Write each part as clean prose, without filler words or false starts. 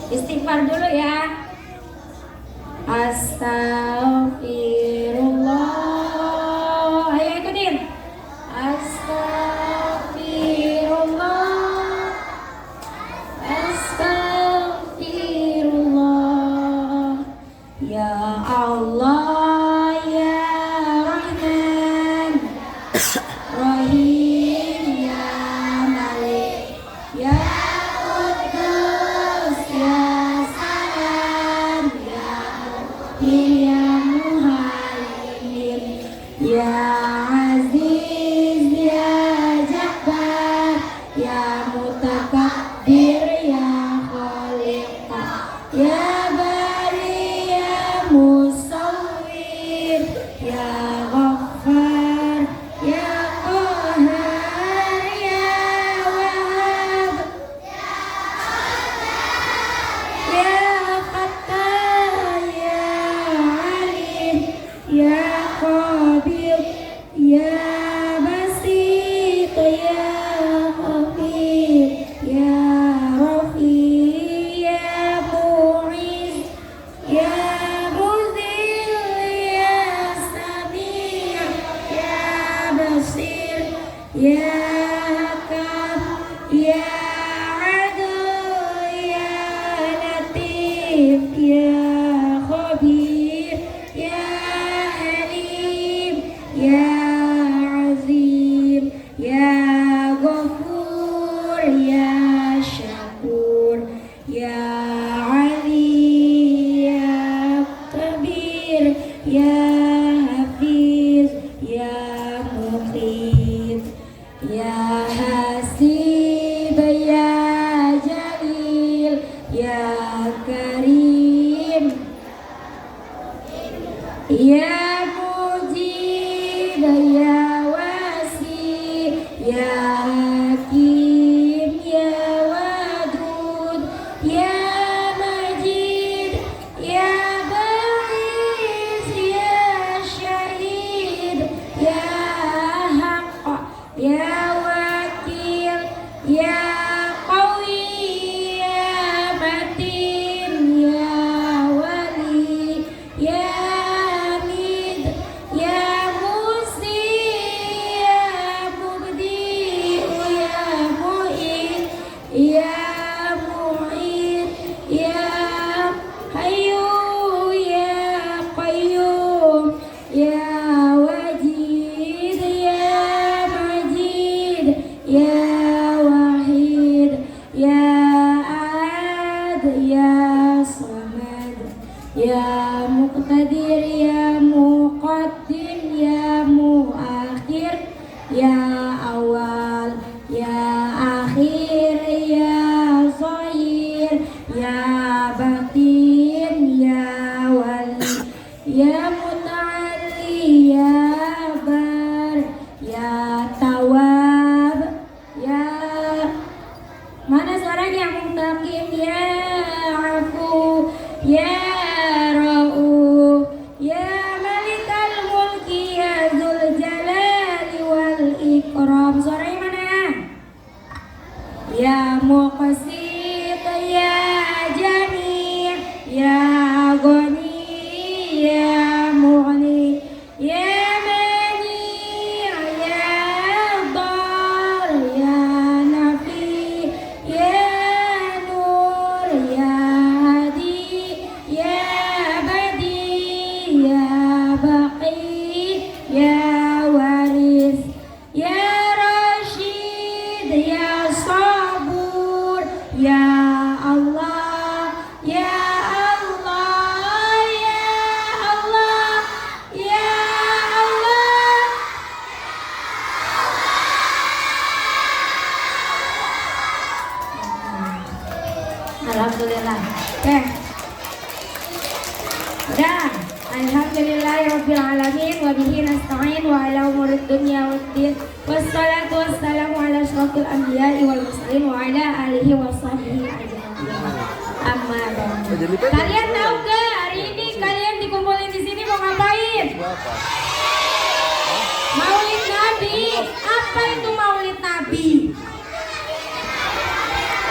Istighfar dulu ya. Astagfirullah. Ayo ikutin. Astagfirullah. Astagfirullah. Ya Allah ya Rahman Rahim ya Malik ya Qudus ya Salam ya Mu'min ya Muhaimin ya Aziz ya Jabbar ya Mutakabbir ya Khaliqah ya Bari ya Musawwir ya Ghaffar ya Qahhar ya Wahhab ya Fattah ya Alim ya Qabil ya Basit ya Hafid ya Rafi ya Mu'iz ya Mudhil ya Sami' ya Basir ya Hakam ya Adil ya Latif ya Khabir ya Halim ya Azim ya Ghafur ya Syakur ya Ali ya Kabir ya Hafiz ya Muqit ya Hasib ya Jalil ya Karim ya Mujib ya Wasi ya Hakim ya Wadud ya Majid ya Ba'is ya Syahid ya Haqq ya Wakil ya Qawi ya Matin ya Wali ya Hamid ya Musi ya Mubdi ya Mu'in ya Mu'in ya Hayyu ya Qayyum ya Wajid ya Majid ya Wahid ya Ahad ya Samad ya Muqtadir ya Muqaddim ya Muakhir ya Awal ya Akhir ya Zahir ya Batin ya Wali ya Muta'alli ya Bar ya Tawab ya mana suaranya Muntaqim ya Afu ya Rauf ya Malikal Mulki ya Dzul Jalali wal Ikram. Suaranya mana? Ya Muqsit ya Jami' ya Ghani ya Mughni ya Mani ya Dar ya Nafi ya Nur ya Hadi ya Badi ya Baqi ya Waris ya Rashid ya Sabur ya Allah ya Allah ya Allah ya Allah. Alhamdulillah. Udah. Alhamdulillahirabbil alamin wa bihi nasta'in wa ala umurid dunya waddin. Wassalatu wassalamu ala asyrafil anbiya'i wal mursalin wa ala alihi wa sahbihi ajma'in. Amma ba'du. Kalian tahu gak hari ini kalian dikumpulin di sini mau ngapain? Maulid Nabi. Apa itu Maulid Nabi?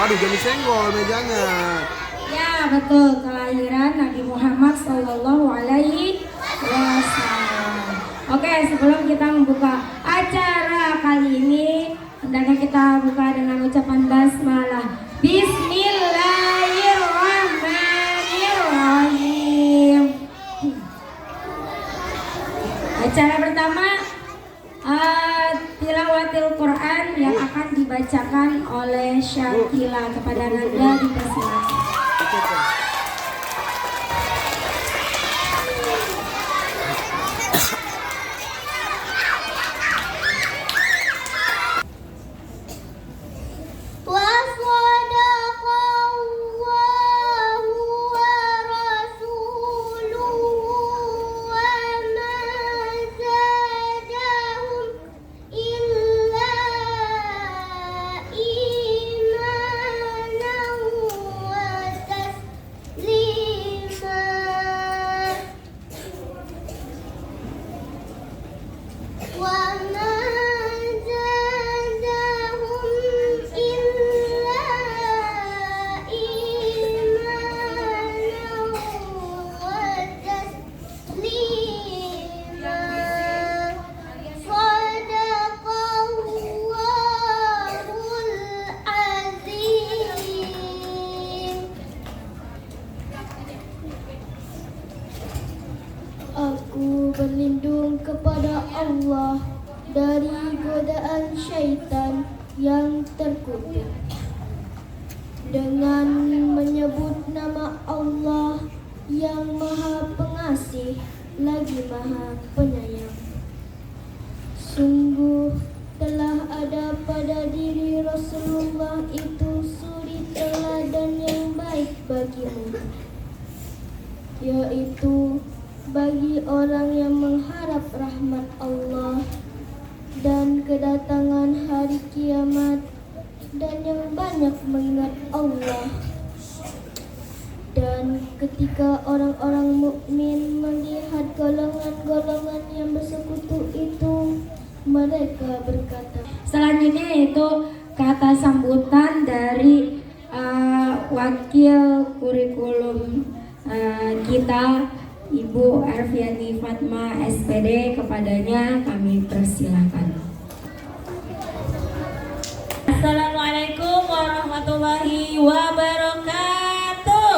Aduh, jadi senggol mejanya. Ya betul, kelahiran Nabi Muhammad Sallallahu Alaihi Wasallam. Oke, sebelum kita membuka acara kali ini, hendaknya kita buka dengan ucapan basmalah. Bismillahirrahmanirrahim. Acara pertama tilawatil Quran yang akan dibacakan oleh Syakila. Kepada Nanda dipersilakan. Berlindung kepada Allah dari godaan syaitan yang terkutuk dengan menyebut nama Allah yang Maha Pengasih lagi Maha Penyayang. Sungguh telah ada pada diri Rasulullah itu suri teladan yang baik bagimu, yaitu bagi orang yang mengharap rahmat Allah dan kedatangan hari kiamat dan yang banyak mengingat Allah. Dan ketika orang-orang mukmin melihat golongan-golongan yang bersekutu itu, mereka berkata. Selanjutnya yaitu kata sambutan dari wakil kurikulum kita, Ibu Arfiani Fatma SPD. Kepadanya kami persilakan. Assalamualaikum warahmatullahi wabarakatuh.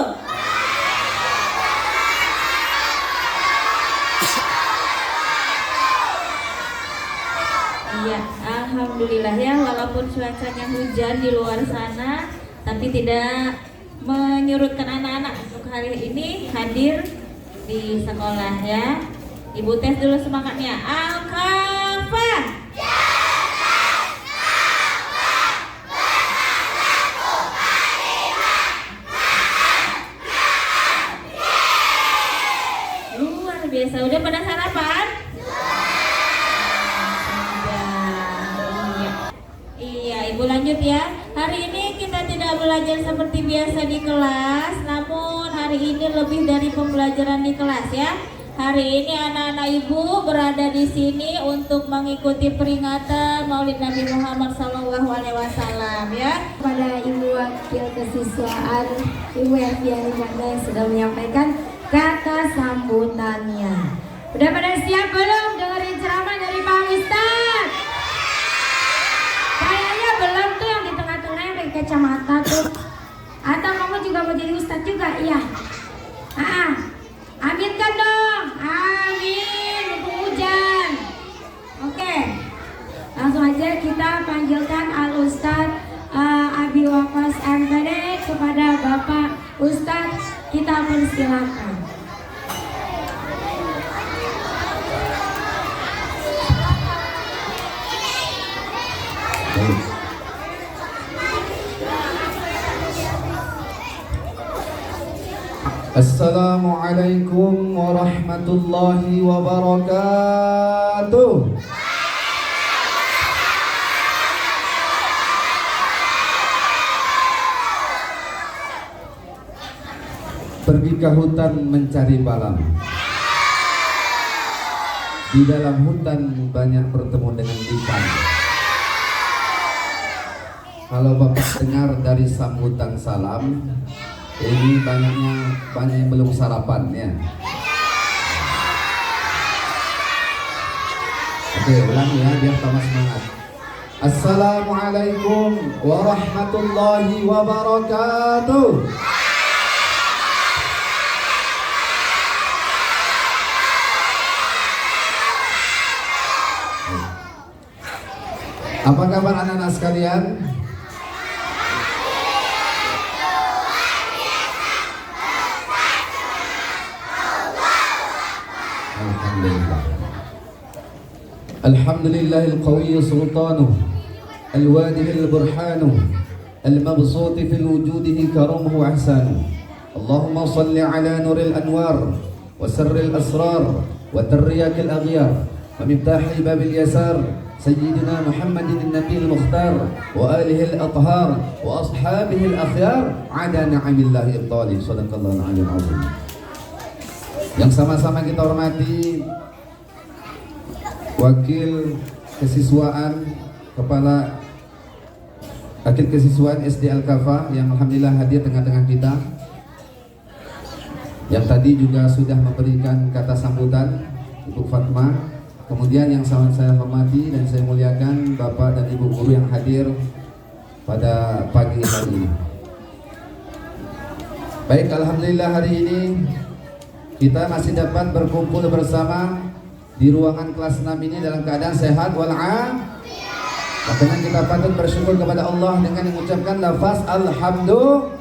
Iya, alhamdulillah ya, walaupun cuacanya hujan di luar sana, tapi tidak menyurutkan anak-anak untuk hari ini hadir di sekolah ya. Ibu tes dulu semangatnya. Al-Kafah. Luar biasa. Udah pada sarapan? Iya, Ibu lanjut ya. Hari ini kita tidak belajar seperti biasa di kelas, namun hari ini lebih dari pembelajaran di kelas ya. Hari ini anak-anak Ibu berada di sini untuk mengikuti peringatan Maulid Nabi Muhammad SAW ya. Kepada Ibu Wakil Kesiswaan Ibu Arfiani Fatma yang sudah menyampaikan kata sambutannya. Udah pada siap belum dengerin ceramah dari Pak Ustadz? Kayaknya belum tuh, yang di tengah-tengah yang pakai kacamata tuh. Atau kamu juga mau jadi ustadz juga? Iya. Aminkan dong. Amin. Mumpung hujan. Oke. Langsung aja kita panggilkan Al Ustadz Abi Waqas MPD. Kepada Bapak Ustadz kita persilakan. Assalamualaikum warahmatullahi wabarakatuh. Pergi ke hutan mencari balang. Di dalam hutan banyak bertemu dengan ikan. Kalau Bapak dengar dari sambutan salam, Ini banyak yang belum sarapan ya. Oke, ulangi ya biar tambah semangat. Assalamualaikum warahmatullahi wabarakatuh. Apa kabar anak-anak sekalian? Alhamdulillah. Alhamdulillahil qawiyyu sultanuh, al-wadihil burhanuh, al-mabsuti fil wujudihi karamuhu ahsanuh. Allahumma salli ala nuril anwar wa sirril asrar wa tarriyakil aghyar wa miftahil babil yasar sayyidina Muhammadin nabiyil mukhtar wa alihil athhar wa ashabihil akhyar ada na'amillahi ibtali. Sadaqallahu al-aliyyil azim. Yang sama-sama kita hormati Wakil Kesiswaan Kepala Wakil Kesiswaan SD Al-Kafah yang alhamdulillah hadir tengah-tengah kita, yang tadi juga sudah memberikan kata sambutan Ibu Fatma. Kemudian yang sangat saya hormati dan saya muliakan Bapak dan Ibu guru yang hadir pada pagi hari ini. Baik, alhamdulillah hari ini kita masih dapat berkumpul bersama di ruangan kelas 6 ini dalam keadaan sehat walafiat. Makanya kita patut bersyukur kepada Allah dengan mengucapkan lafaz alhamdulillah.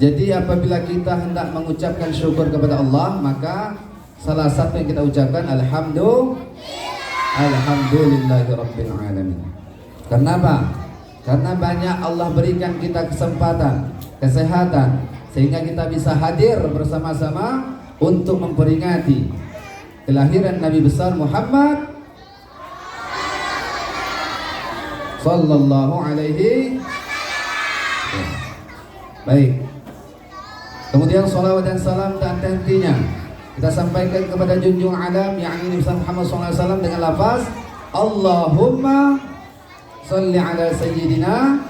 Jadi apabila kita hendak mengucapkan syukur kepada Allah, maka salah satu yang kita ucapkan alhamdulillahirabbil alamin. Kenapa? Karena banyak Allah berikan kita kesempatan, kesehatan, sehingga kita bisa hadir bersama-sama untuk memperingati kelahiran Nabi besar Muhammad sallallahu alaihi. Baik. Kemudian salawat dan salam tak hentinya kita sampaikan kepada junjung alam yakni Nabi Muhammad sallallahu alaihi wasallam dengan lafaz Allahumma shalli ala sayyidina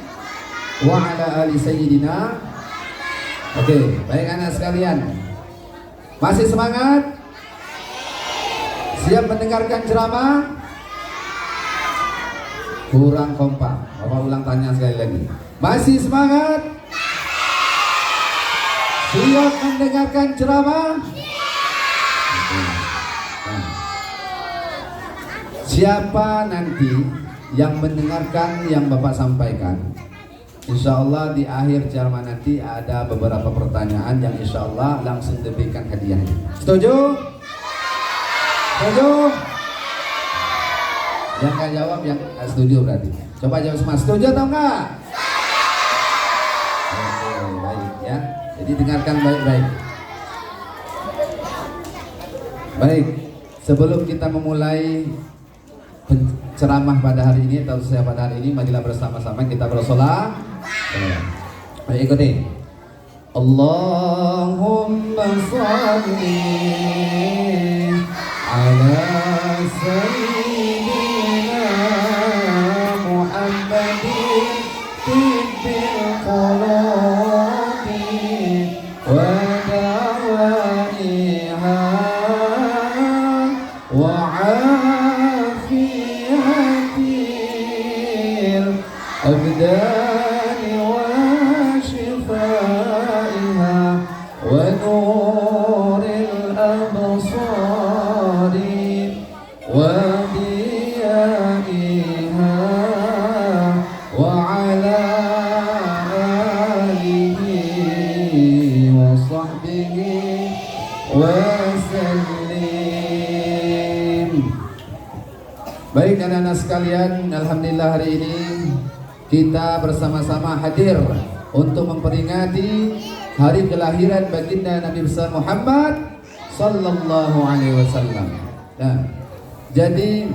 wa ala ali sayyidina. Oke, baik anak sekalian. Masih semangat? Siap mendengarkan ceramah? Kurang kompak. Bapak ulang tanya sekali lagi. Masih semangat? Siap mendengarkan ceramah? Siapa nanti yang mendengarkan yang Bapak sampaikan? Insya Allah di akhir ceramah nanti ada beberapa pertanyaan yang insya Allah langsung diberikan hadiahnya. Setuju? Setuju? Yang nggak jawab yang setuju berarti. Coba jawab semua. Setuju atau enggak? Oke, baik ya. Jadi dengarkan baik-baik. Baik, sebelum kita memulai ceramah pada hari ini atau saya pada hari ini, marilah bersama-sama kita bersolat. Baik, ikuti. Allahumma shalli ala sayyidina Muhammadin tibbil qulubi wa dawaiha wa afiyatil abdani wa shifaiha wa nuril absari wa diyaiha wa ala alihi wa sahbihi wa sallim. Baik anak-anak sekalian, alhamdulillah hari ini kita bersama-sama hadir untuk memperingati hari kelahiran baginda Nabi besar Muhammad sallallahu alaihi wasallam. Nah, jadi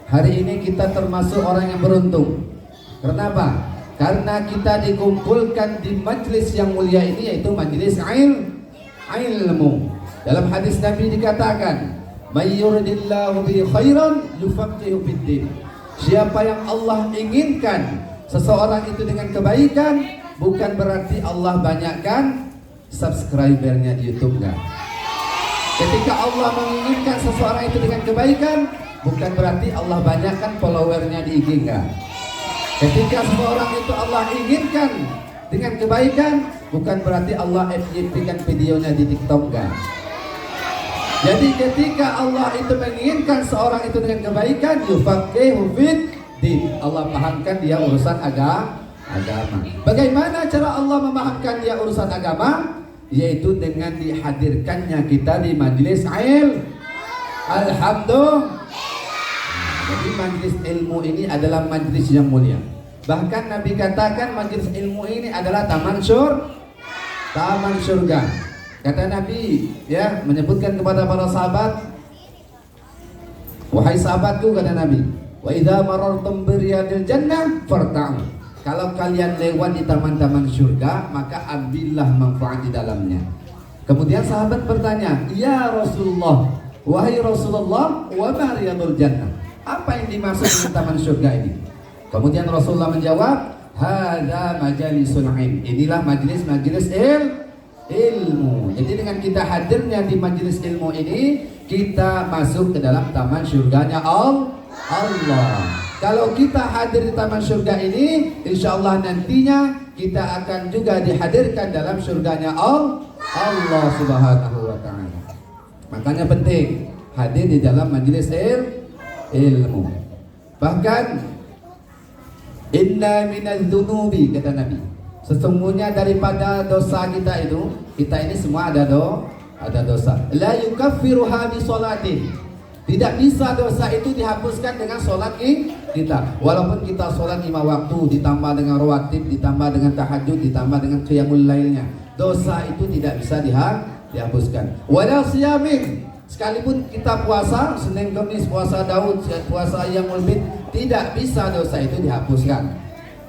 hari ini kita termasuk orang yang beruntung. Kenapa? Karena kita dikumpulkan di majlis yang mulia ini, yaitu majlis ilmu. Dalam hadis Nabi dikatakan, "May yuridillahu bi khairan yufaqihu fid-din." Siapa yang Allah inginkan seseorang itu dengan kebaikan, bukan berarti Allah banyakkan subscribernya di YouTube enggak. Ketika Allah menginginkan seseorang itu dengan kebaikan, bukan berarti Allah banyakkan followernya di IG enggak. Ketika seseorang itu Allah inginkan dengan kebaikan, bukan berarti Allah FYP-kan videonya di TikTok enggak. Jadi ketika Allah itu menginginkan seorang itu dengan kebaikan, yufaqihu fid din, Allah pahamkan dia urusan agama. Bagaimana cara Allah memahamkan dia urusan agama? Yaitu dengan dihadirkannya kita di majelis ilmu. Alhamdulillah. Jadi majelis ilmu ini adalah majelis yang mulia. Bahkan Nabi katakan majelis ilmu ini adalah taman surga. Kata Nabi, ya, menyebutkan kepada para sahabat, wahai sahabatku, kata Nabi, wa idza marartum biriyadil jannah farta'u. Kalau kalian lewat di taman-taman surga, maka ambillah manfaat di dalamnya. Kemudian sahabat bertanya, ya Rasulullah, wahai Rasulullah, wa ma riyadul jannah? Apa yang dimaksud dengan taman surga ini? Kemudian Rasulullah menjawab, hadza majalisul ilm. Inilah majelis-majelis ilmu. Jadi dengan kita hadirnya di majelis ilmu ini, kita masuk ke dalam taman surganya Allah. Kalau kita hadir di taman surga ini, insya Allah nantinya kita akan juga dihadirkan dalam surganya Allah Subhanahu wa ta'ala. Makanya penting hadir di dalam majelis ilmu. Bahkan inna minadz dzunubi, kata Nabi, sesungguhnya daripada dosa kita itu, kita ini semua ada dosa. La yukaffiruha bi sholatin. Tidak bisa dosa itu dihapuskan dengan sholat kita. Walaupun kita sholat 5 waktu, ditambah dengan rawatib, ditambah dengan tahajud, ditambah dengan qiyamul lailnya, dosa itu tidak bisa dihapuskan. Wala siyamin, sekalipun kita puasa Senin Kamis, puasa Daud, puasa Ayyamul Bid, tidak bisa dosa itu dihapuskan.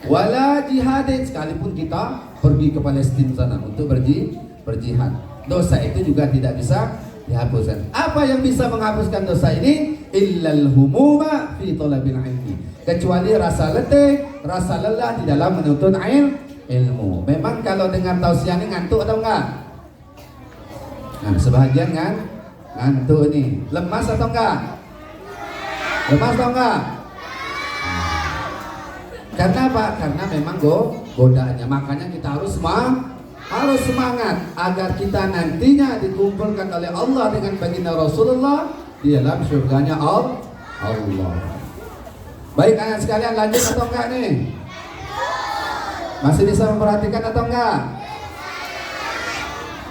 Wala jihadin, sekalipun kita pergi ke Palestina sana untuk berjihad, dosa itu juga tidak bisa dihapuskan. Apa yang bisa menghapuskan dosa ini? Illal humuma fi talabil ilmi, kecuali rasa letih, rasa lelah di dalam menuntut ilmu. Memang kalau dengar tausiah ini ngantuk atau enggak? Nah, sebahagian ngantuk ini. Lemas atau enggak? Lemas atau enggak? Karena apa? Karena memang godaannya. Makanya kita harus semangat agar kita nantinya dikumpulkan oleh Allah dengan baginda Rasulullah di dalam surganya Allah. Baik anak sekalian, lanjut atau enggak nih? Masih bisa memperhatikan atau enggak?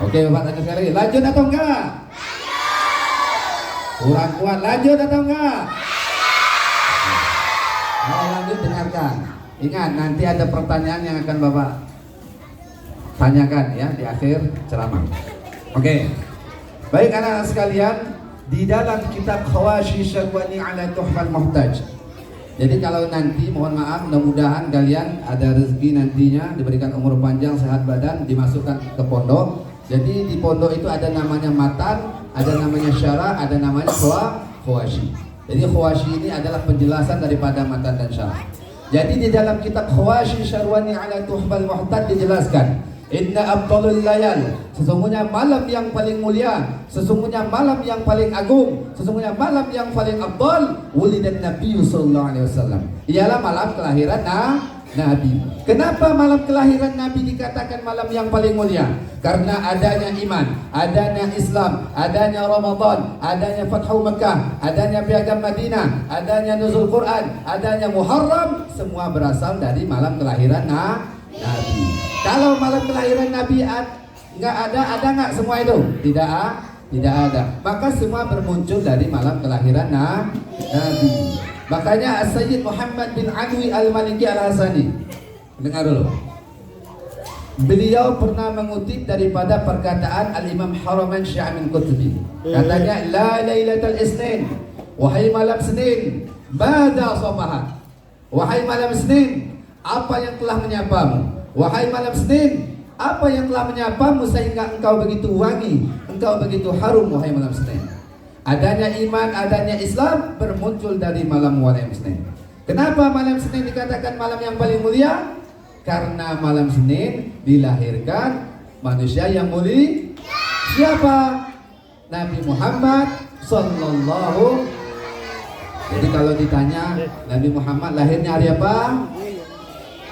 Oke, Bapak tanya sekali lagi, lanjut atau enggak? Kurang kuat, lanjut atau enggak? Kalau lanjut, dengarkan. Ingat, nanti ada pertanyaan yang akan Bapak tanyakan ya di akhir ceramah. Oke. Baik anak-anak sekalian, di dalam kitab Khawashi Syarwani ala Tuhfal Muhtaj. Jadi kalau nanti, mohon maaf, mudah-mudahan kalian ada rezeki nantinya, diberikan umur panjang, sehat badan, dimasukkan ke pondok. Jadi di pondok itu ada namanya matan, ada namanya syarah, ada namanya khawashi. Jadi khawashi ini adalah penjelasan daripada matan dan syarah. Jadi di dalam kitab Khawashi Syarwani ala Tuhfal Muhtaj dijelaskan, inna afdalul layal, sesungguhnya malam yang paling mulia, sesungguhnya malam yang paling agung, sesungguhnya malam yang paling afdal, wulidan Nabi sallallahu alaihi wasallam, ialah malam kelahiran Nabi. Kenapa malam kelahiran Nabi dikatakan malam yang paling mulia? Karena adanya iman, adanya Islam, adanya Ramadan, adanya Fathu Mekah, adanya Piagam Madinah, adanya Nuzul Quran, adanya Muharram, semua berasal dari malam kelahiran Nabi. Kalau malam kelahiran Nabi nggak ada nggak semua itu? Tidak ada. Maka semua bermuncul dari malam kelahiran Nabi. Makanya As-Sayyid Muhammad bin Alwi Al-Maliki Al-Hasani, dengar dulu. Beliau pernah mengutip daripada perkataan Al-Imam Haramain Syekh Amin Qutbi. Katanya, la lailatul isnin, wahai malam Senin, bada sabaha. Wahai malam Senin, apa yang telah menyapamu? Wahai malam Senin, apa yang telah menyapamu sehingga engkau begitu wangi, engkau begitu harum, wahai malam Senin. Adanya iman, adanya Islam bermuncul dari malam Senin. Kenapa malam Senin dikatakan malam yang paling mulia? Karena malam Senin dilahirkan manusia yang mulia. Siapa? Nabi Muhammad Sallallahu. Jadi kalau ditanya Nabi Muhammad lahirnya hari apa?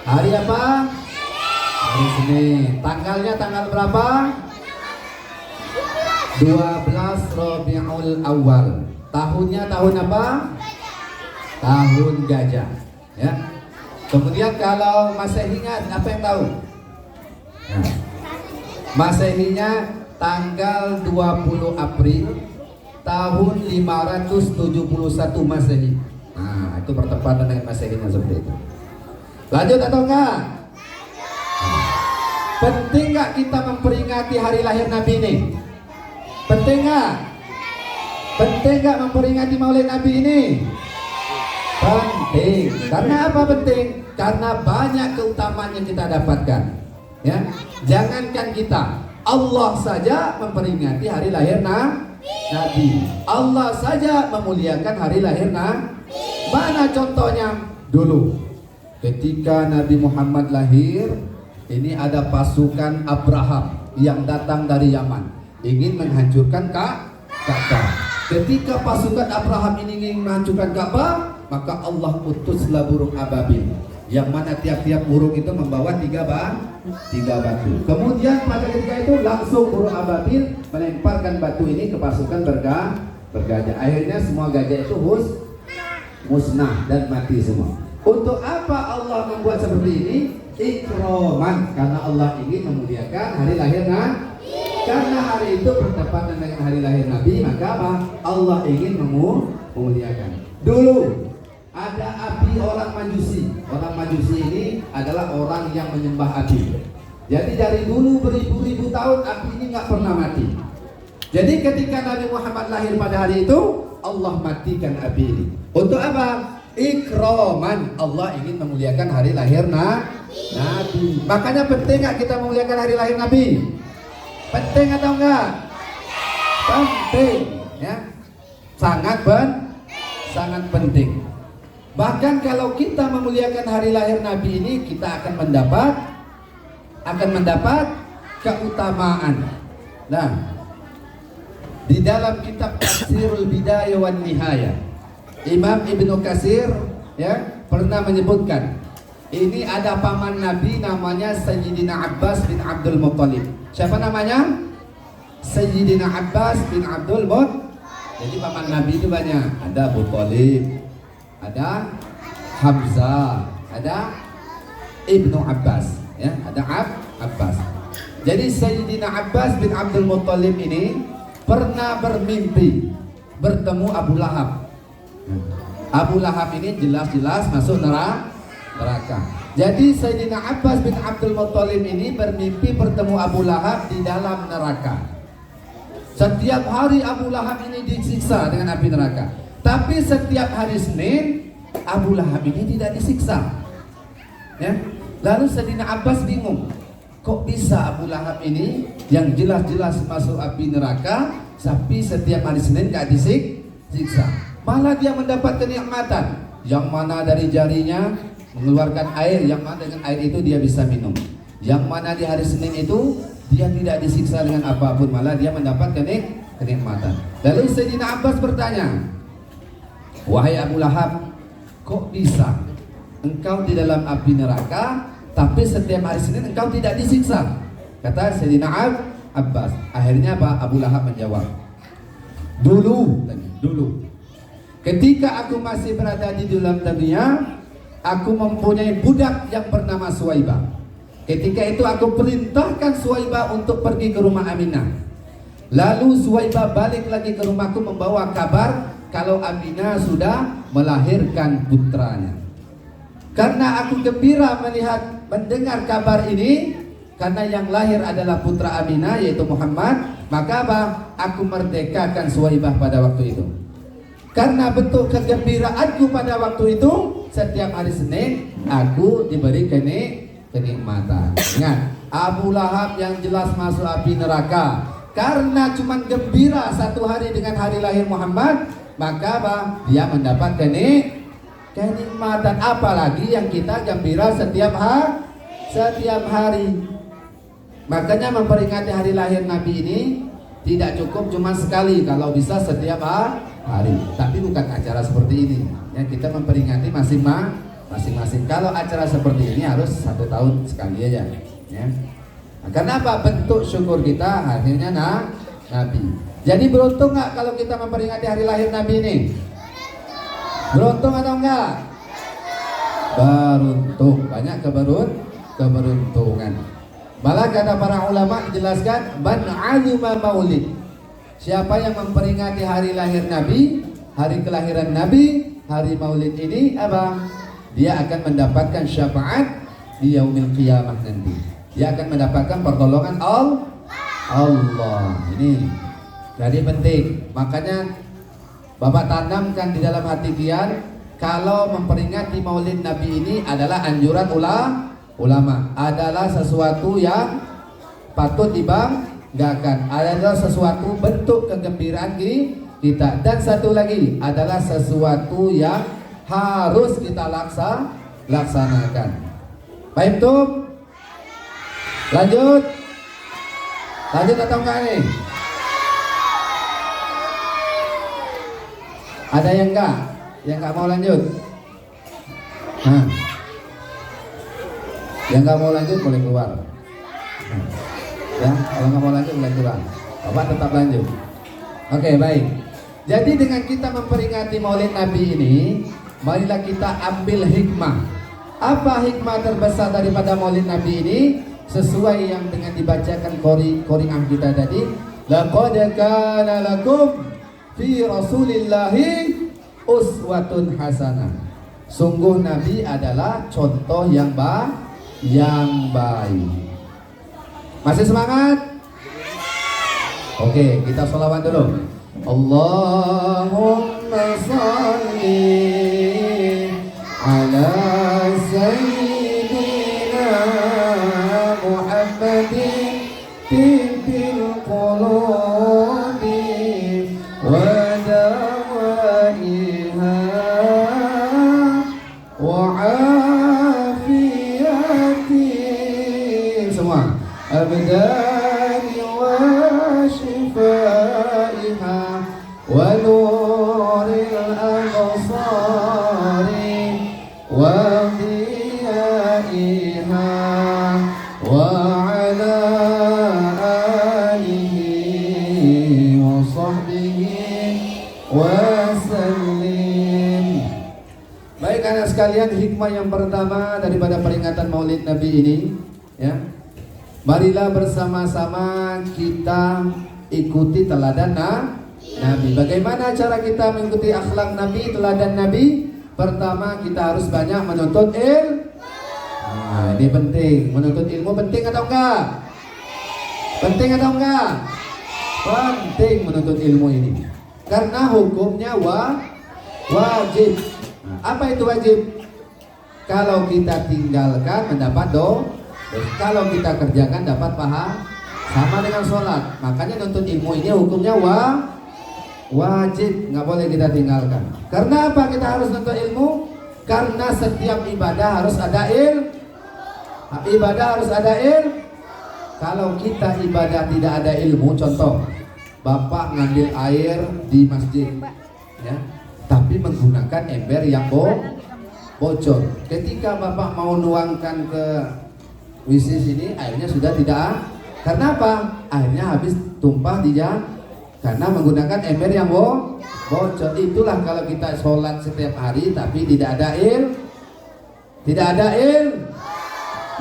Hari apa? Hari Senin. Tanggalnya tanggal berapa? 12 Rabiul Awal. Tahunnya tahun apa? Tahun gajah. Ya. Kemudian kalau Masehinya apa yang tahu? Nah, Masehinya tanggal 20 April tahun 571 Masehi. Nah, itu bertepatan dengan Masehinya seperti itu. Lanjut atau enggak? Penting enggak kita memperingati hari lahir Nabi ini? Penting enggak? Penting enggak memperingati Maulid Nabi ini? Penting. Karena apa penting? Karena banyak keutamaan yang kita dapatkan. Ya, jangankan kita, Allah saja memperingati hari lahir Nabi. Allah saja memuliakan hari lahir Nabi. Mana contohnya? Dulu, ketika Nabi Muhammad lahir, ini ada pasukan Abraham yang datang dari Yaman, ingin menghancurkan Ka'bah. Ketika pasukan Abraham ini ingin menghancurkan Ka'bah, maka Allah utuslah burung ababil, yang mana tiap-tiap burung itu membawa tiga batu. Kemudian pada ketika itu langsung burung ababil melemparkan batu ini ke pasukan bergajah. Akhirnya semua gajah itu musnah dan mati semua. Untuk apa Allah membuat seperti ini? Ikroman, karena Allah ingin memuliakan hari lahir Nabi. Karena hari itu bertepatan dengan hari lahir Nabi, maka apa? Allah ingin memuliakan. Dulu ada api orang Majusi. Orang Majusi ini adalah orang yang menyembah api. Jadi dari dulu beribu-ribu tahun api ini nggak pernah mati. Jadi ketika Nabi Muhammad lahir pada hari itu, Allah matikan api ini. Untuk apa? Ikroman, Allah ingin memuliakan hari lahir Nabi. Makanya penting nggak kita memuliakan hari lahir Nabi? Penting atau enggak? Penting, ya. Sangat penting. Bahkan kalau kita memuliakan hari lahir Nabi ini, kita akan mendapat keutamaan. Nah, di dalam kitab Tafsirul Bidayah wan Nihayah, Imam Ibnu Katsir ya pernah menyebutkan ini ada paman Nabi namanya Sayyidina Abbas bin Abdul Muttalib. Siapa namanya? Sayyidina Abbas bin Abdul Muttalib. Jadi paman Nabi itu banyak. Ada Abu Thalib, ada Hamzah, ada Ibnu Abbas, ya, ada Abbas. Jadi Sayyidina Abbas bin Abdul Muttalib ini pernah bermimpi bertemu Abu Lahab. Abu Lahab ini jelas-jelas masuk neraka. Jadi Sayyidina Abbas bin Abdul Muttalib ini bermimpi bertemu Abu Lahab di dalam neraka. Setiap hari Abu Lahab ini disiksa dengan api neraka. Tapi setiap hari Senin Abu Lahab ini tidak disiksa. Ya. Lalu Sayyidina Abbas bingung, kok bisa Abu Lahab ini yang jelas-jelas masuk api neraka, tapi setiap hari Senin gak disiksa. Malah dia mendapat kenikmatan, yang mana dari jarinya mengeluarkan air, yang mana dengan air itu dia bisa minum. Yang mana di hari Senin itu dia tidak disiksa dengan apapun, malah dia mendapat kenikmatan. Lalu Sayyidina Abbas bertanya, wahai Abu Lahab, kok bisa engkau di dalam api neraka, tapi setiap hari Senin engkau tidak disiksa? Kata Sayyidina Abbas. Akhirnya apa? Abu Lahab menjawab, dulu, ketika aku masih berada di dalam dunia, aku mempunyai budak yang bernama Suwaibah. Ketika itu aku perintahkan Suwaibah untuk pergi ke rumah Aminah. Lalu Suwaibah balik lagi ke rumahku membawa kabar kalau Aminah sudah melahirkan putranya. Karena aku gembira mendengar kabar ini, karena yang lahir adalah putra Aminah yaitu Muhammad, maka apa? Aku merdekakan Suwaibah pada waktu itu. Karena bentuk kegembiraanku pada waktu itu, setiap hari Senin aku diberi kenikmatan. Ingat, Abu Lahab yang jelas masuk api neraka, karena cuma gembira satu hari dengan hari lahir Muhammad, maka apa? Dia mendapat kenikmatan. Apalagi yang kita gembira setiap setiap hari. Makanya memperingati hari lahir Nabi ini tidak cukup cuma sekali, kalau bisa setiap hari. Tapi bukan acara seperti ini. Ya, kita memperingati masing-masing. Kalau acara seperti ini harus 1 tahun sekali aja. Ya. Nah, karena apa? Bentuk syukur kita akhirnya Nabi. Jadi beruntung nggak kalau kita memperingati hari lahir Nabi ini? Beruntung atau enggak? Beruntung. Banyak keberuntungan. Malah kata para ulama dijelaskan, man alima maulid. Siapa yang memperingati hari lahir Nabi, hari kelahiran Nabi, hari maulid ini apa? Dia akan mendapatkan syafaat di yaumil qiyamah nanti. Dia akan mendapatkan pertolongan Allah. Ini jadi penting. Makanya Bapak tanamkan di dalam hati kalian, kalau memperingati maulid Nabi ini adalah anjuran ulama, adalah sesuatu yang patut dibanggakan, adalah sesuatu bentuk kegembiraan kita. Dan satu lagi adalah sesuatu yang harus kita laksanakan. Baik tuh, lanjut atau enggak nih? Ada yang enggak mau lanjut? Nah, yang nggak mau lanjut boleh keluar. Ya, kalau nggak mau lanjut boleh keluar. Bapak tetap lanjut. Oke, baik. Jadi dengan kita memperingati Maulid Nabi ini, marilah kita ambil hikmah. Apa hikmah terbesar daripada Maulid Nabi ini? Sesuai yang dengan dibacakan Qur'an kita tadi, laqad kana lakum fi Rasulillahi uswatun hasanah. Sungguh Nabi adalah contoh yang baik. Masih semangat? Oke, kita sholawat dulu. Allahumma sholli ala sayyidina Muhammadin tibbil qulubi wa dawaiha wa abdani wa shifaiha wa nuril absari wa diyaiha wa ala alihi wa sahbihi wa sallim. Baik anak sekalian, hikmah yang pertama daripada peringatan Maulid Nabi ini, ya. Marilah bersama-sama kita ikuti teladan Nabi. Bagaimana cara kita mengikuti akhlak Nabi, teladan Nabi? Pertama, kita harus banyak menuntut ilmu. Nah, ini penting. Menuntut ilmu penting atau enggak? Penting atau enggak? Penting menuntut ilmu ini. Karena hukumnya wajib. Nah, apa itu wajib? Kalau kita tinggalkan mendapat dosa. Kalau kita kerjakan dapat pahala, sama dengan sholat. Makanya nuntut ilmu ini hukumnya wajib, nggak boleh kita tinggalkan. Karena apa kita harus nuntut ilmu? Karena setiap ibadah harus ada Kalau kita ibadah tidak ada ilmu, contoh Bapak ngambil air di masjid, ya, tapi menggunakan ember yang bocor. Ketika Bapak mau nuangkan ke WC sini, airnya sudah tidak. Karena apa? Airnya habis tumpah di jalan karena menggunakan ember yang bocor. Itulah kalau kita sholat setiap hari tapi tidak ada ilmu.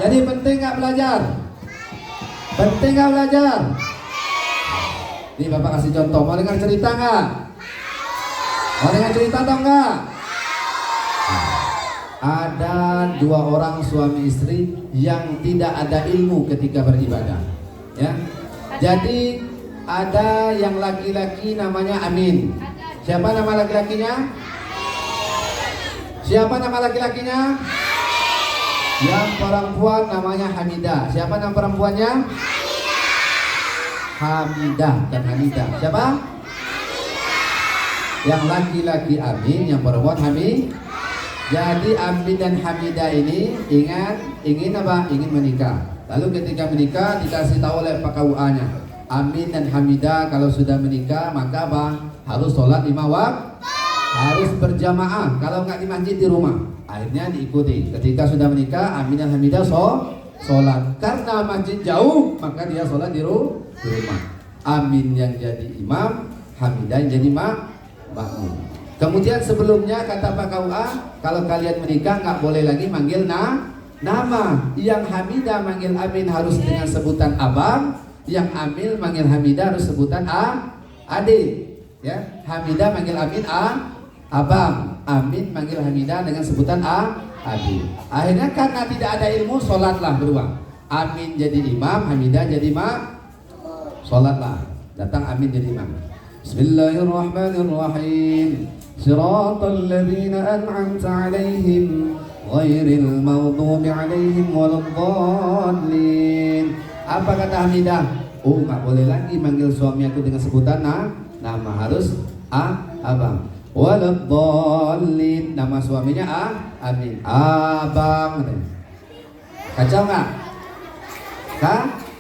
Jadi penting nggak belajar? Penting nggak belajar? Ini Bapak kasih contoh. Mau dengar cerita nggak? Mau dengar cerita atau enggak? Ada 2 orang suami istri yang tidak ada ilmu ketika beribadah, ya. Jadi ada yang laki-laki namanya Amin. Siapa nama laki-lakinya? Siapa nama laki-lakinya? Yang perempuan namanya Hamidah. Siapa nama perempuannya? Hamidah, bukan Hamidah. Siapa? Yang laki-laki Amin, yang perempuan Jadi Amin dan Hamidah ini ingin apa? Ingin menikah. Lalu ketika menikah dikasih tahu oleh Pak KUA-nya, Amin dan Hamidah kalau sudah menikah maka apa? Harus sholat 5 waktu, harus berjamaah. Kalau nggak di masjid di rumah. Akhirnya diikuti. Ketika sudah menikah, Amin dan Hamidah sholat. Karena masjid jauh, maka dia sholat di rumah. Amin yang jadi imam, Hamidah yang jadi makmum. Kemudian sebelumnya kata Pak KUA, kalau kalian menikah nggak boleh lagi manggil nama. Yang Hamidah manggil Amin harus dengan sebutan abang, yang Amin manggil Hamidah harus sebutan adik. Ya, Hamidah manggil Amin abang, Amin manggil Hamidah dengan sebutan adik. Akhirnya karena tidak ada ilmu, sholatlah berdua. Amin jadi imam, Hamidah jadi sholatlah. Datang Amin jadi imam. Bismillahirrahmanirrahim. Shiratal ladzina an'amta 'alaihim ghairil maghdubi 'alaihim waladdallin. Apa kata Hamidah? Oh, nggak boleh lagi manggil suami aku dengan sebutan nama, harus abang. Waladdallin, nama suaminya Amin. Abang. Kacau nggak?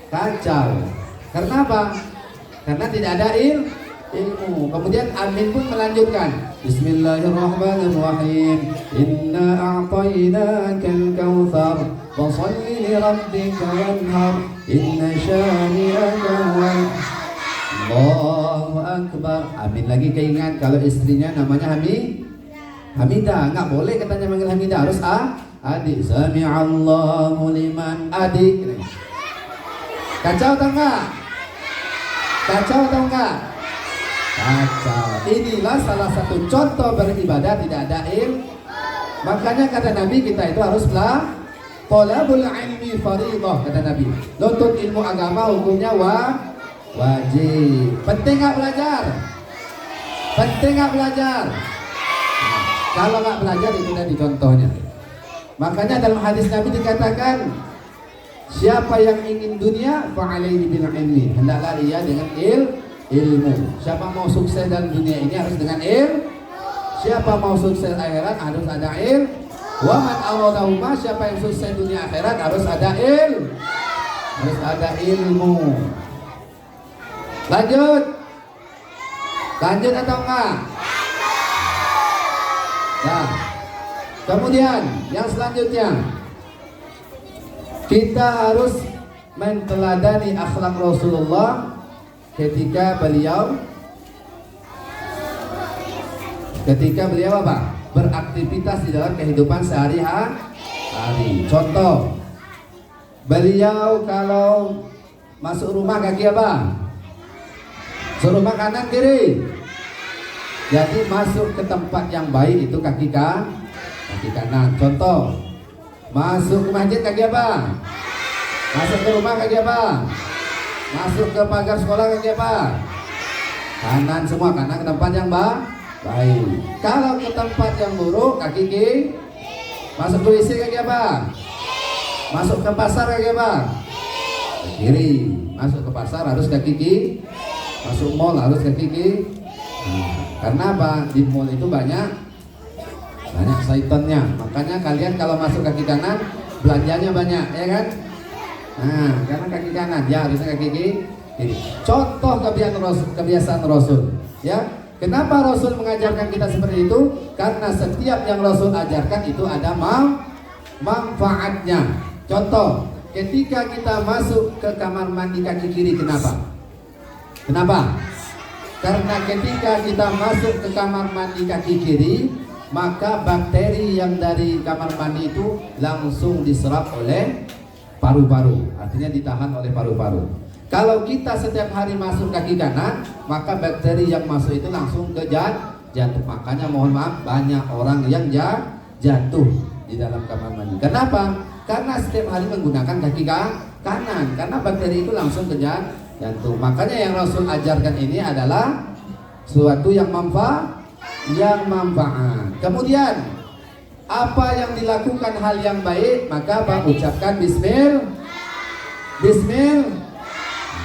Kacau. Karena apa? Karena tidak ada ilmu. Kemudian Amin pun melanjutkan, Bismillahirrahmanirrahim. Inna a'tainakal kautsar fasholli li rabbika wanhar. Inna syani'aka huwal Allahu akbar. Amin lagi keingat kalau istrinya namanya Hamidah. Nggak boleh katanya manggil Hamidah, harus adik. Sami'allahu liman adik. Kacau atau enggak? Kacau atau enggak? Kacau. Inilah salah satu contoh beribadah tidak ada ilmu. Makanya kata Nabi kita itu haruslah thalabul ilmi fardhah, kata Nabi. Nuntut ilmu agama hukumnya wajib. Penting nggak belajar? Penting nggak belajar? Kalau nggak belajar itu tadi contohnya. Makanya dalam hadis Nabi dikatakan, siapa yang ingin dunia, fa'alaihi bil ilmi. Hendaklah ia dengan ilmu. Siapa mau sukses dalam dunia ini harus dengan ilmu. Siapa mau sukses akhirat harus ada ilmu. Wa man aradahuma, siapa yang sukses dunia akhirat harus ada ilmu. Harus ada ilmu. Lanjut. Lanjut atau enggak? Nah, kemudian yang selanjutnya, kita harus menteladani akhlak Rasulullah ketika beliau apa? Beraktivitas di dalam kehidupan sehari-hari. Contoh, beliau kalau masuk rumah kaki apa? Masuk rumah kanan kiri. Jadi masuk ke tempat yang baik itu kaki kanan. Contoh, masuk ke masjid kaki apa? Masuk ke rumah kaki apa? Masuk ke pagar sekolah kaki apa? Kanan semua, karena ke tempat yang baik. Kalau ke tempat yang buruk kaki kiri. Masuk ke WC kaki apa? Masuk ke pasar kaki apa? Kiri. Masuk ke pasar harus kaki kiri. Masuk mall harus kaki kiri. Karena apa? Di mall itu banyak syaitannya. Makanya kalian kalau masuk kaki kanan belanjanya banyak, ya kan? Nah, karena kaki kanan ya harusnya kaki kiri. Contoh kebiasaan Rasul, ya. Kenapa Rasul mengajarkan kita seperti itu? Karena setiap yang Rasul ajarkan itu ada manfaatnya. Contoh, ketika kita masuk ke kamar mandi kaki kiri, kenapa? Karena ketika kita masuk ke kamar mandi kaki kiri, maka bakteri yang dari kamar mandi itu langsung diserap oleh paru-paru, artinya ditahan oleh paru-paru. Kalau kita setiap hari masuk kaki kanan, maka bakteri yang masuk itu langsung ke jantung. Makanya mohon maaf, banyak orang yang jatuh di dalam kamar mandi. Kenapa? Karena setiap hari menggunakan kaki kanan, karena bakteri itu langsung ke jantung. Makanya yang Rasul ajarkan ini adalah sesuatu yang manfaat. Kemudian apa yang dilakukan hal yang baik, maka apa? Ucapkan bismillah.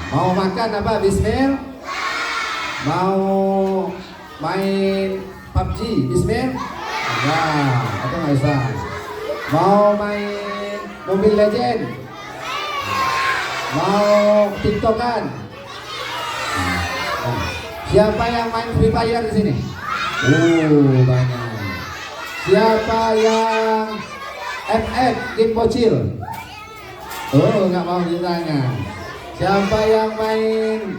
Mau makan apa? Bismillah. Mau main PUBG? Bismillah. Ya, atau nggak usah. Mau main Mobile Legend? Mau TikTokan? Nah, siapa yang main Free Fire di sini? Banyak. Siapa yang FF game bocil? Nggak mau ditanya. Siapa yang main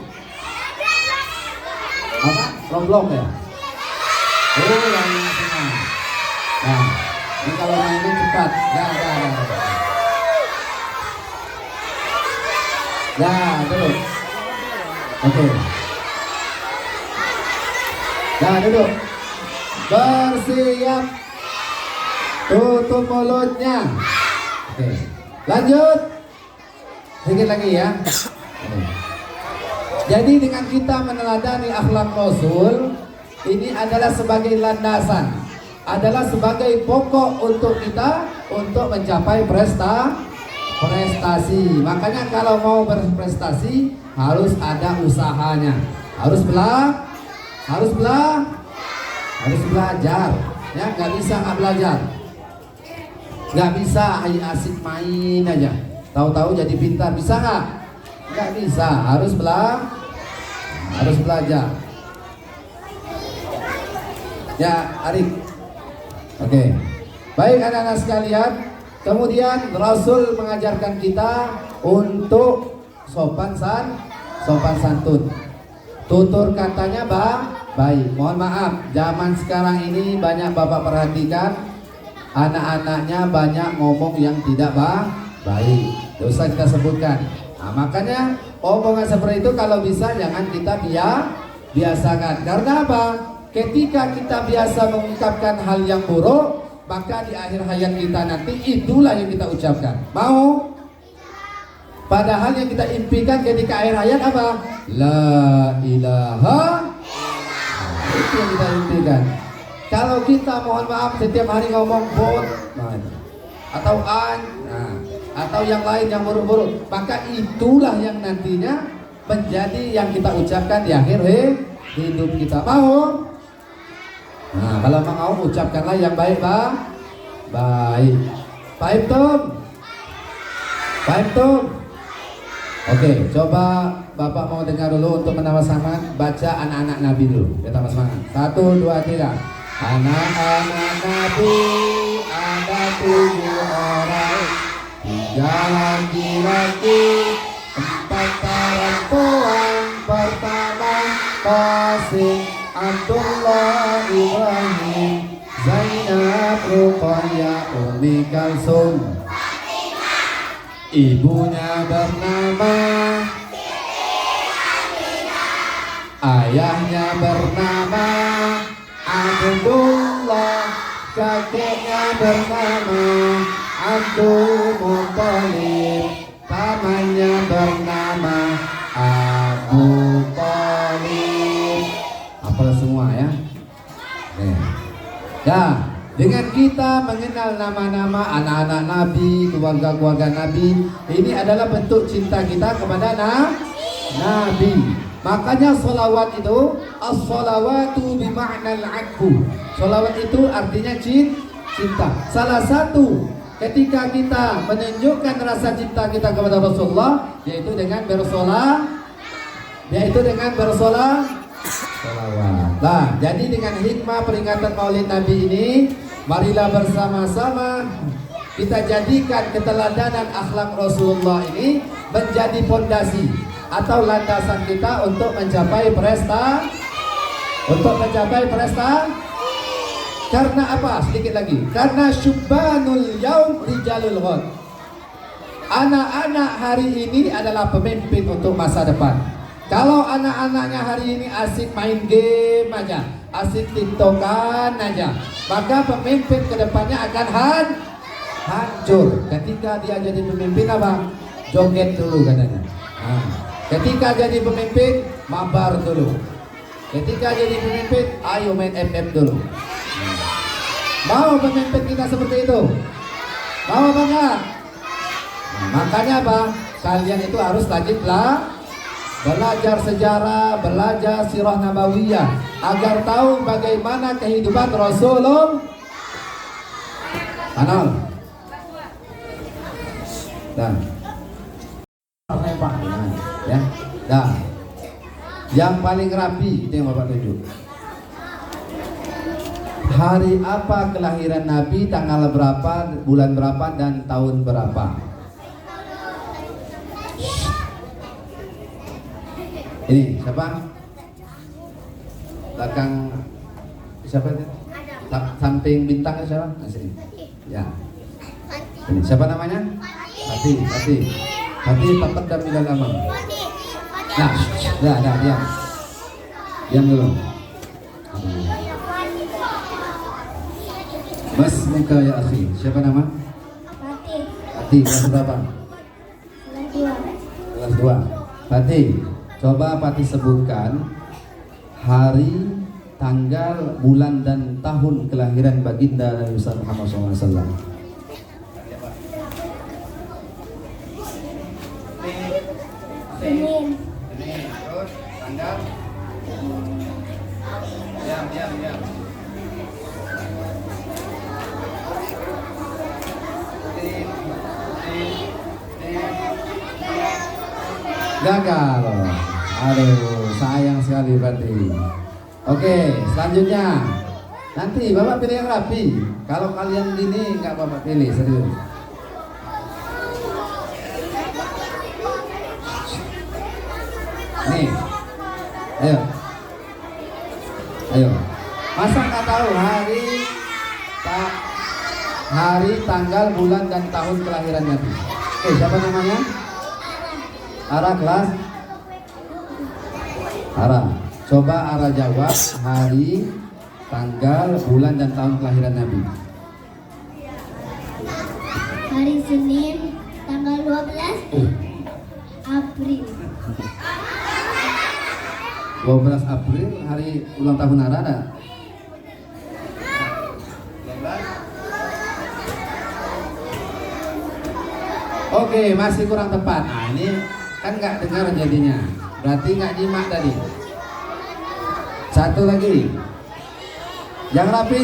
apa? Roblox ya? Yang senang. Nah, ini kalau mainnya cepat. Duduk. Oke. Duduk. Bersiap. Tutup mulutnya. Oke. Lanjut. Sedikit lagi ya. Jadi dengan kita meneladani akhlak Rasul, ini adalah sebagai landasan, adalah sebagai pokok untuk kita untuk mencapai prestasi. Makanya kalau mau berprestasi harus ada usahanya, harus belajar. Ya, nggak bisa nggak belajar, nggak bisa asik main aja, tahu-tahu jadi pintar, bisa nggak? Nggak bisa, harus belajar. Ya, Arik. Oke. Baik anak-anak sekalian, kemudian Rasul mengajarkan kita untuk sopan santun. Tutur katanya baik. Mohon maaf, zaman sekarang ini banyak bapak perhatikan anak-anaknya banyak ngomong yang tidak baik. Dosa kita sebutkan. Nah, makanya omongan seperti itu kalau bisa jangan kita biasakan. Karena apa? Ketika kita biasa mengungkapkan hal yang buruk, maka di akhir hayat kita nanti itulah yang kita ucapkan. Mau? Padahal yang kita impikan ketika akhir hayat apa? La ilaha. Nah, itu yang kita impikan. Kalau kita mohon maaf setiap hari ngomong bot atau atau yang lain yang buruk-buruk, maka itulah yang nantinya menjadi yang kita ucapkan di akhir hidup kita. Mau? Nah, kalau mau ucapkanlah yang baik, baik. Baik, Tom. Oke, coba Bapak mau dengar dulu untuk menambah semangat, baca anak-anak Nabi dulu. Kita tambah semangat. 1, 2, 3. Anak-anak Nabi ada 7 orang, 3 laki-laki, 4 perempuan. Pertama Qasim, Abdullah, Ibrahim, Zainab, Ruqayyah, Ummi Kalsum. Ibunya bernama, ayahnya bernama Abdullah, kakeknya bernama Abdul Muttalib, pamannya bernama Abu Thalib. Hafal semua ya. Dengan kita mengenal nama-nama anak-anak Nabi, keluarga-keluarga Nabi, ini adalah bentuk cinta kita kepada Nabi. Makanya sholawat itu, as-sholawatu bima'nal akbu. Sholawat itu artinya cinta. Salah satu ketika kita menunjukkan rasa cinta kita kepada Rasulullah, yaitu dengan bersolawat. Nah, jadi dengan hikmah peringatan Maulid Nabi ini, marilah bersama-sama kita jadikan keteladanan akhlak Rasulullah ini menjadi fondasi atau landasan kita untuk mencapai prestasi. Karena apa? Sedikit lagi. Karena syubbanul yaum rijalul ghad. Anak-anak hari ini adalah pemimpin untuk masa depan. Kalau anak-anaknya hari ini asik main game aja, asik tiktokan aja, maka pemimpin kedepannya akan hancur. Ketika dia jadi pemimpin apa? Joget dulu katanya. Ketika jadi pemimpin, mabar dulu. Ketika jadi pemimpin, ayo main FF dulu. Mau pemimpin kita seperti itu? Mau apa enggak? Makanya apa? Kalian itu harus rajin belajar sejarah, belajar sirah nabawiyah agar tahu bagaimana kehidupan Rasulullah. Anal. Dah. Ya. Dah. Yang paling rapi itu yang Bapak tunjuk. Hari apa kelahiran Nabi, tanggal berapa, bulan berapa, dan tahun berapa? Ini siapa? Belakang siapa itu? Samping bintang siapa? Nah, sini. Ya. Ini siapa namanya? Fatih. Fatih tetap dan bila lama. Nah, dah diam. Diam dulu. Mas muka ya akhi. Siapa nama? Fatih. Fatih, kelas berapa? Kelas 2. Fatih, coba Fatih sebutkan hari, tanggal, bulan, dan tahun kelahiran baginda Nabi Muhammad SAW. Senin. Terus tanggal. Diam. Gagal. Aduh, sayang sekali berarti. Oke, selanjutnya. Nanti Bapak pilih yang rapi. Kalau kalian gini nggak Bapak pilih, serius. Nih. Ayo. Masa nggak tahu hari, tanggal, bulan, dan tahun kelahiran Nabi? Oke, siapa namanya? Ara kelas? Ara. Coba Ara jawab hari, tanggal, bulan, dan tahun kelahiran Nabi. Hari Senin, tanggal 12 April. 12 April hari ulang tahun Ara ada? Oke, masih kurang tepat. Nah, ini kan nggak dengar jadinya. Berarti nggak nyimak tadi. Satu lagi. Yang rapi.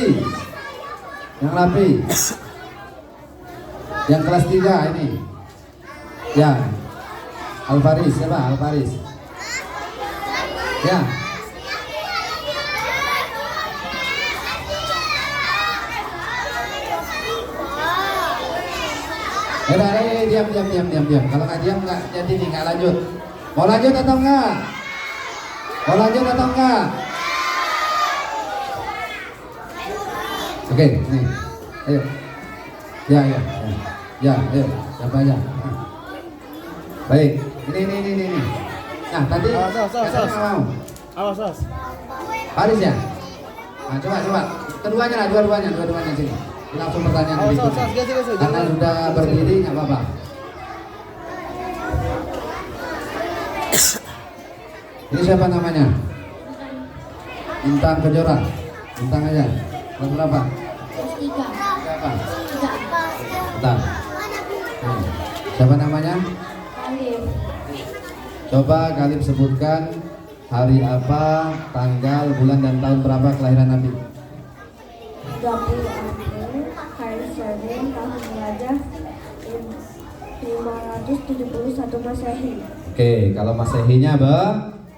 Yang kelas 3 ini. Ya. Alfaris, siapa? Alfaris. Ya. Diam. Kalau nggak diam nggak jadi nih, nggak lanjut. Mau lanjut atau enggak? Oke, nih. Ayo. Ya, ayo. Siapa aja? Baik. Ini. Nah, tadi katanya mau. Awas. Haris ya? Nah, coba. Dua-duanya sini. Langsung pertanyaan berikutnya. Karena sudah berdiri nggak apa-apa. Ini siapa namanya? Intan Kejora. Intan aja. Kelas berapa? Kelas 3. Siapa? 3. Bentar. Siapa namanya? Alif. Coba kalian sebutkan hari apa, tanggal, bulan, dan tahun berapa kelahiran Nabi. 30 April, hari Senin, tahun belajar 571 Masehi. Oke, kalau Masehinya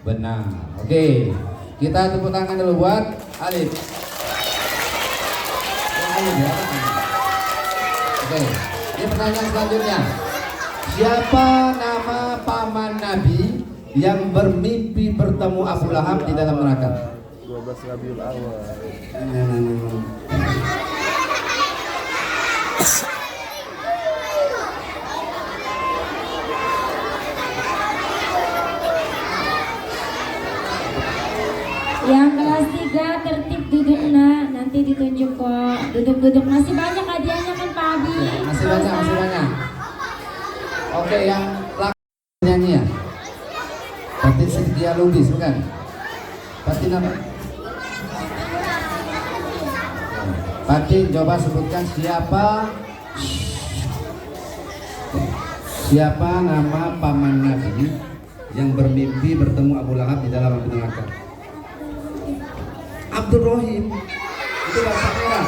benar. Oke, kita tepuk tangan dulu buat Alif. Alif ya. Oke, ini pertanyaan selanjutnya. Siapa nama paman Nabi yang bermimpi bertemu Abu Lahab di dalam neraka? 12 Rabiul Awal. Yang kelas 3 tertib duduk nanti ditunjuk kok. Duduk masih banyak hadiahnya kan Pak Abi. Masih banyak. Oke, yang nyanyi ya. Fatin Sedia Lubis bukan? Fatin apa? Fatin coba sebutkan siapa nama paman Nabi yang bermimpi bertemu Abu Lahab di dalam api neraka. Abdul Rohim itu bahasa merah.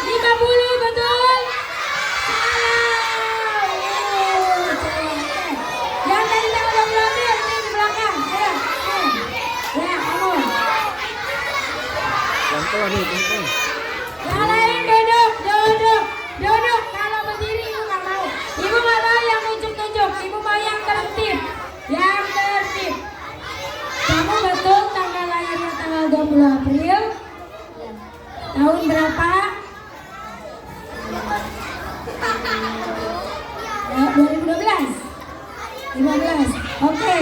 Yang lain duduk. Kalau berdiri ibu nggak mau. Ibu nggak mau yang nunjuk. Ibu mau yang tertib. Kamu betul tanggal lahirnya tanggal 20 April? Tahun berapa? 2012. 15. Oke.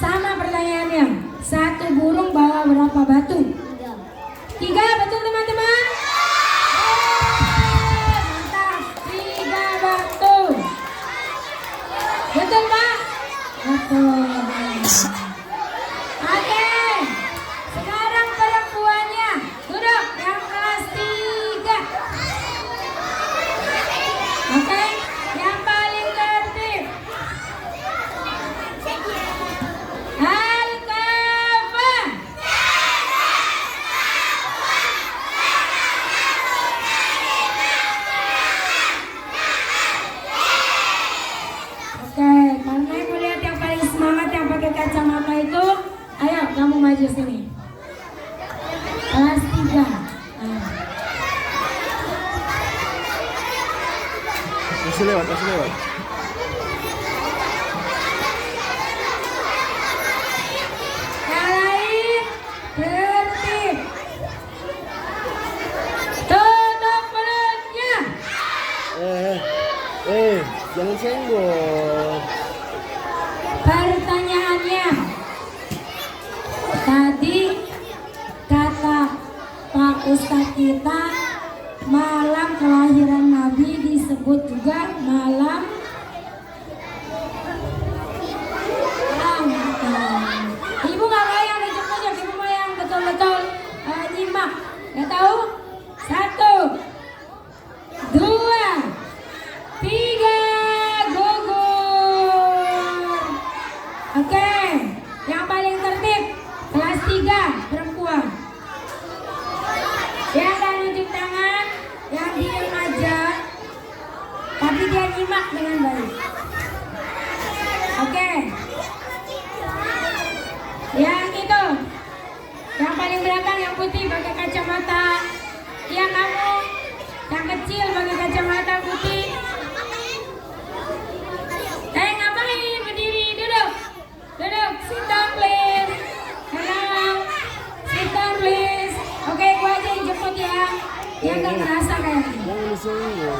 Sama pertanyaannya. Satu burung bawa berapa batu? 3, betul teman-teman? Mantap. 3 batu. Betul Pak? Betul. Oke. Sekarang perempuannya duduk yang kelas 3. Oke. Yang paling tertib. Al-Kafah. Oke, karena ibu lihat yang paling semangat yang pakai kacamata itu, ayo kamu maju sini. Kelas 3. Masih lewat. Yang lain tertib. Tutup mulutnya. Jangan senggol. Pertanyaannya, tadi kata Pak Ustadz kita, malam kelahiran Nabi disebut juga malam Ramadan. Ibu nggak mau yang nunjuk-nunjuk, ibu mau yang betul-betul nyimak. Nggak tahu? 1, 2, 3, gugur. Oke, yang paling tertib kelas 3 perempuan. Dia nggak nunjuk tangan, yang diem aja, tapi dia nyimak dengan baik. Oke. Yang itu, yang paling belakang yang putih pakai kacamata. Yang kamu, yang kecil pakai kacamata putih. Ngapain berdiri? Duduk. Sit down please. Hello. Sit down please. Oke, gua aja yang jemput ya. Dia nggak ngerasa kayaknya. Jangan disenggol.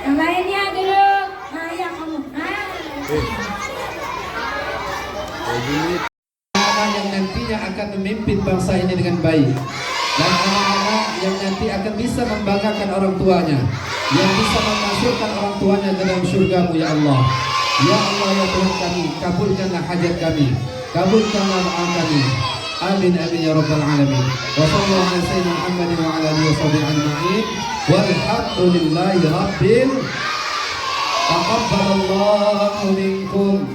Yang lainnya duduk. Ayo kamu. Anak yang nantinya akan memimpin bangsa ini dengan baik, dan anak-anak yang nanti akan bisa membanggakan orang tuanya, yang bisa memasukkan orang tuanya dalam surga-Mu ya Allah. Ya Allah ya Tuhan kami, kabulkanlah hajat kami, kabulkanlah doa kami. Amin amin ya rabbal alamin. Wa sallallahu ala sayyidina Muhammadin wa ala alihi washabihi ajma'in. Walhamdulillahi rabbil. Taqabbalallahu minkum